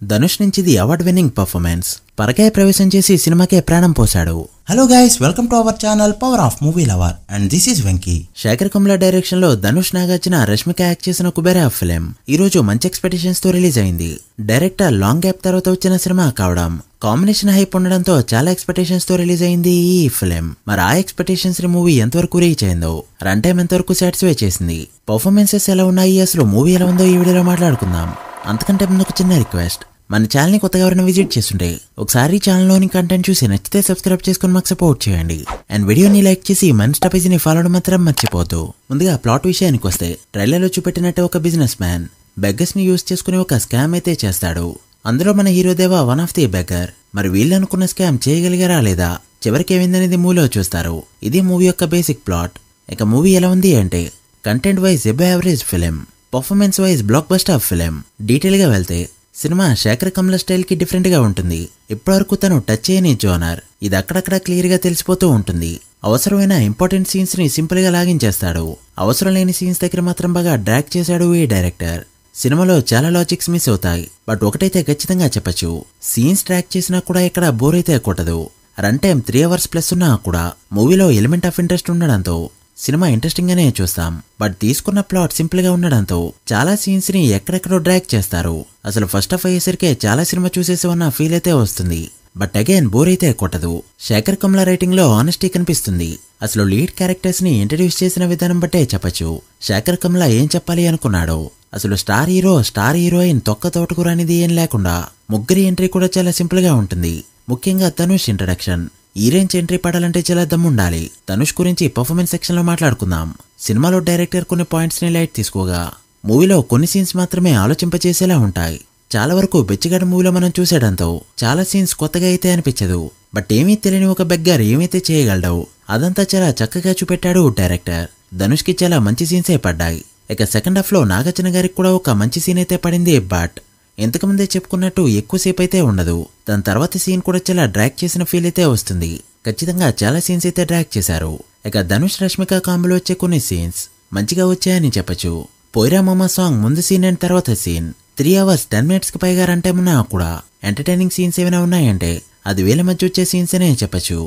ధనుష్ నుంచి the award winning performance. పరకాయ ప్రవేశం చేసి సినిమాకే ప్రాణం పోశాడు. Hello guys, welcome to our channel power of movie lover and this is Venky. Sekhar Kammula direction లో ధనుష్, నాగార్జున, రష్మిక యాక్ట్ చేసిన కుబేరా ఫిలిం ఈ రోజు మంచి ఎక్స్పెక్టేషన్స్ తో రిలీజ్ అయింది. డైరెక్టర్ లాంగ్ గ్యాప్ తర్వాత వచ్చిన సినిమా కావడం, కాంబినేషన్ హైప్ ఉండడంతో చాలా ఎక్స్పెక్టేషన్స్ తో రిలీజ్ అయింది ఈ ఫిలిం. మరి ఆ ఎక్స్పెక్టేషన్స్ ని మూవీ ఎంతవరకు రీచ్ అయిందో, రన్ టైం ఎంతవరకు సాటిస్ఫై చేసింది, పర్ఫార్మెన్సెస్ ఎలా ఉన్నాయి, అసలు మూవీ ఎలా ఉందో ఈ వీడియోలో మాట్లాడుకుందాం. అంతకంటే ముందు ఒక చిన్న రిక్వెస్ట్, మన ఛానల్ ని కొత్తగా ఎవరైనా విజిట్ చేస్తుంటే ఒకసారి ఛానల్లోని కంటెంట్ చూసి నచ్చితే సబ్స్క్రైబ్ చేసుకుని మాకు సపోర్ట్ చేయండి. అండ్ వీడియోని లైక్ చేసి మన స్టాపేజీని ఫాలో మాత్రం మర్చిపోద్దు. ముందుగా ప్లాట్ విషయానికి వస్తే, ట్రైలర్ లో చూపెట్టినట్టే ఒక బిజినెస్ మ్యాన్ బెగ్గర్స్ ని యూజ్ చేసుకుని ఒక స్కామ్ అయితే చేస్తాడు. అందులో మన హీరో దేవా వన్ ఆఫ్ ది బెగ్గర్. మరి వీళ్ళు అనుకున్న స్కామ్ చేయగలిగారా లేదా, చివరికి ఏమైందనేది మూవీలో చూస్తారు. ఇది మూవీ యొక్క బేసిక్ ప్లాట్. ఇక మూవీ ఎలా ఉంది అంటే, content wise above average film, performance wise block buster film. Detail గా వెళ్తే సినిమా శేఖర్ కమ్లా స్టైల్ కి డిఫరెంట్ గా ఉంటుంది. ఇప్పటివరకు తను టచ్ చేయని జోనర్, ఇది అక్కడక్కడ క్లియర్ గా తెలిసిపోతూ ఉంటుంది. అవసరమైన ఇంపార్టెంట్ సీన్స్ ని సింపుల్ గా లాగించేస్తాడు. అవసరం లేని సీన్స్ దగ్గర మాత్రం బాగా డ్రాగ్ చేశాడు ఈ డైరెక్టర్. సినిమాలో చాలా లాజిక్స్ మిస్ అవుతాయి, బట్ ఒకటైతే ఖచ్చితంగా చెప్పచ్చు, సీన్స్ ట్రాక్ చేసినా కూడా ఇక్కడ బోర్ అయితే కొట్టదు. రన్ టైం 3 hours ప్లస్ ఉన్నా కూడా మూవీలో ఎలిమెంట్ ఆఫ్ ఇంట్రెస్ట్ ఉండడంతో సినిమా ఇంట్రెస్టింగ్ గానే చూస్తాం. బట్ తీసుకున్న ప్లాట్ సింపుల్ గా ఉండడంతో చాలా సీన్స్ ని ఎక్కడెక్కడో డ్రాగ్ చేస్తారు. అసలు ఫస్ట్ హాఫ్ అయ్యేసరికే చాలా సినిమా చూసేసి ఉన్న ఫీల్ అయితే వస్తుంది. బట్ అగైన్ బోర్ అయితే కొట్టదు. శేఖర్ కమ్లా రైటింగ్ లో ఆనెస్టీ కనిపిస్తుంది. అసలు లీడ్ క్యారెక్టర్స్ ని ఇంట్రడ్యూస్ చేసిన విధానం బట్టే చెప్పచ్చు శేఖర్ కమ్లా ఏం చెప్పాలి అనుకున్నాడో. అసలు స్టార్ హీరో, స్టార్ హీరోయిన్ తొక్క తోటకూర అనేది ఏం లేకుండా ముగ్గురి ఎంట్రీ కూడా చాలా సింపుల్ గా ఉంటుంది. ముఖ్యంగా ధనుష్ ఇంట్రడక్షన్. ఈ రేంజ్ ఎంట్రీ పడాలంటే చాలా దమ్ముండాలి. ధనుష్ గురించి పర్ఫార్మెన్స్ సెక్షన్ లో మాట్లాడుకుందాం. సినిమాలో డైరెక్టర్ కొన్ని పాయింట్స్ ని లైట్ తీసుకోగా, మూవీలో కొన్ని సీన్స్ మాత్రమే ఆలోచింపచేసేలా ఉంటాయి. చాలా వరకు బెచ్చిగాడు మూవీలో మనం చూసేయడంతో చాలా సీన్స్ కొత్తగా అయితే అనిపించదు. బట్ ఏమీ తెలియని ఒక బెగ్గర్ ఏమైతే చేయగలడో అదంతా చాలా చక్కగా చూపెట్టాడు డైరెక్టర్. ధనుష్ కి చాలా మంచి సీన్సే పడ్డాయి. ఇక సెకండ్ హాఫ్ లో నాగార్జున గారికి కూడా ఒక మంచి సీన్ అయితే పడింది. బట్ ఇంతకుముందే చెప్పుకున్నట్టు ఎక్కువసేపు అయితే ఉండదు. దాని తర్వాత సీన్ కూడా చాలా డ్రాగ్ చేసిన ఫీల్ అయితే వస్తుంది. ఖచ్చితంగా చాలా సీన్స్ అయితే డ్రాగ్ చేశారు. ఇక ధనుష్, రష్మిక కాంబోలో వచ్చే కొన్ని సీన్స్ మంచిగా వచ్చాయని చెప్పచ్చు. పోయిరా మామ సాంగ్ ముందు సీన్ అండ్ తర్వాత సీన్ 3 hours 10 minutes కి పైగా రన్ టైం ఉన్నా కూడా ఎంటర్టైనింగ్ సీన్స్ ఏమైనా ఉన్నాయంటే అది వేల మధ్య వచ్చే సీన్స్ అనే చెప్పచ్చు.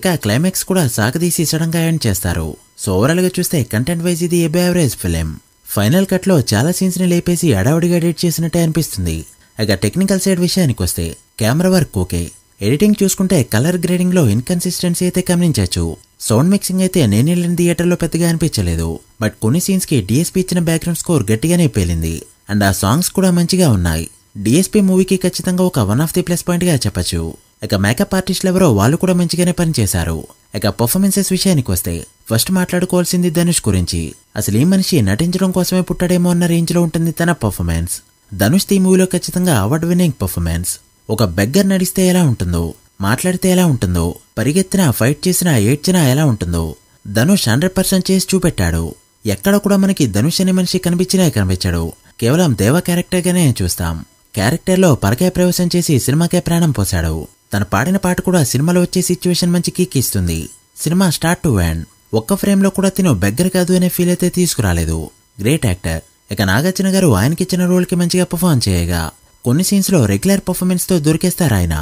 ఇక క్లైమాక్స్ కూడా సాగదీసి సడన్ గా ఎండ్ చేస్తారు. సో ఓవరాల్ గా చూస్తే కంటెంట్ వైజ్ ఇది above average film. Final cut లో చాలా సీన్స్ ని లేపేసి అడావుడిగా ఎడిట్ చేసినట్టే అనిపిస్తుంది. ఇక టెక్నికల్ సైడ్ విషయానికి వస్తే, కెమెరా వర్క్ ఓకే. ఎడిటింగ్ చూసుకుంటే కలర్ గ్రేడింగ్ లో ఇన్కన్సిస్టెన్సీ అయితే గమనించవచ్చు. సౌండ్ మిక్సింగ్ అయితే నేను వెళ్ళిన థియేటర్ లో పెద్దగా అనిపించలేదు. బట్ కొన్ని సీన్స్ కి డిఎస్పీ ఇచ్చిన బ్యాక్గ్రౌండ్ స్కోర్ గట్టిగానే పేలింది. అండ్ ఆ సాంగ్స్ కూడా మంచిగా ఉన్నాయి. డిఎస్పీ మూవీకి ఖచ్చితంగా ఒక one of the plus point గా చెప్పచ్చు. ఇక మేకప్ ఆర్టిస్టులు ఎవరో వాళ్ళు కూడా మంచిగానే పనిచేశారు. ఇక పర్ఫార్మెన్సెస్ విషయానికి వస్తే, ఫస్ట్ మాట్లాడుకోవాల్సింది ధనుష్ గురించి. అసలు ఈ మనిషి నటించడం కోసమే పుట్టాడేమో అన్న రేంజ్ లో ఉంటుంది తన పర్ఫార్మెన్స్. ధనుష్ ఈ మూవీలో ఖచ్చితంగా అవార్డ్ విన్నింగ్ పర్ఫార్మెన్స్. ఒక బెగ్గర్ నడిస్తే ఎలా ఉంటుందో, మాట్లాడితే ఎలా ఉంటుందో, పరిగెత్తినా, ఫైట్ చేసినా, ఏడ్చినా ఎలా ఉంటుందో ధనుష్ 100% చేసి చూపెట్టాడు. ఎక్కడ కూడా మనకి ధనుష్ అనే మనిషి కనిపించాడు. కేవలం దేవ క్యారెక్టర్ గానే చూస్తాం. క్యారెక్టర్ లో పరకాయ ప్రవేశం చేసి సినిమాకే ప్రాణం పోశాడు. తన పాడిన పాట కూడా సినిమాలో వచ్చే సిచ్యువేషన్ మంచి కిక్ ఇస్తుంది. సినిమా స్టార్ట్ టు ఎండ్ ఒక్క ఫ్రేమ్ లో కూడా తిను బెగ్గర్ కాదు అనే ఫీల్ అయితే తీసుకురాలేదు. Great actor. ఇక నాగార్జున గారు ఆయనకిచ్చిన రోల్ కి మంచిగా పర్ఫార్మ్ చేయగా, కొన్ని సీన్స్ లో రెగ్యులర్ పర్ఫార్మెన్స్ తో దొరికేస్తారు ఆయన.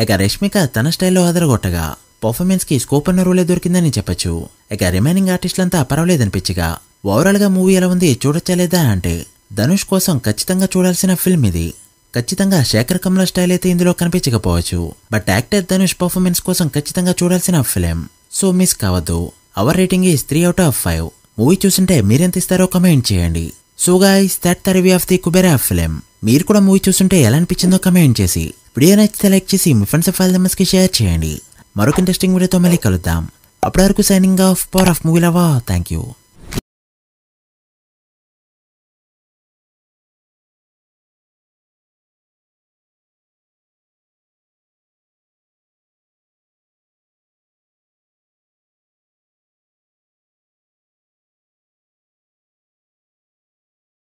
ఇక రష్మిక తన స్టైల్లో అదరగొట్టగా పర్ఫార్మెన్స్ కి స్కోప్ అన్న రోలే దొరికిందని చెప్పచ్చు. ఇక రిమైనింగ్ ఆర్టిస్టులంతా పర్వాలేదనిపించగా, ఓవరాల్ గా మూవీ ఎలా ఉంది, చూడొచ్చా లేదా అంటే ధనుష్ కోసం ఖచ్చితంగా చూడాల్సిన ఫిల్మ్ ఇది. ఖచ్చితంగా శేఖర్ కమ్లా స్టైల్ అయితే ఇందులో కనిపించకపోవచ్చు. బట్ యాక్టర్ ధనుష్ పర్ఫార్మెన్స్ కోసం ఖచ్చితంగా చూడాల్సిన ఫిలిం. సో మిస్ కావద్దు. Our rating is 3 out of 5. Movie చూసింటే మీరెంత ఇస్తారో కమెంట్ చేయండి. So guys, that the review of the Kubera film. మీరు కూడా మూవీ చూస్తుంటే ఎలా అనిపించిందో కమెంట్ చేసి, వీడియో నచ్చితే లైక్ చేసి మీ ఫ్రెండ్స్ ఫైల్ మెంబర్స్ కి షేర్ చేయండి. మరొక ఇంట్రెస్టింగ్ వీడియోతో మళ్ళీ కలుద్దాం. అప్పటి వరకు signing off, power of movie lover. Thank you.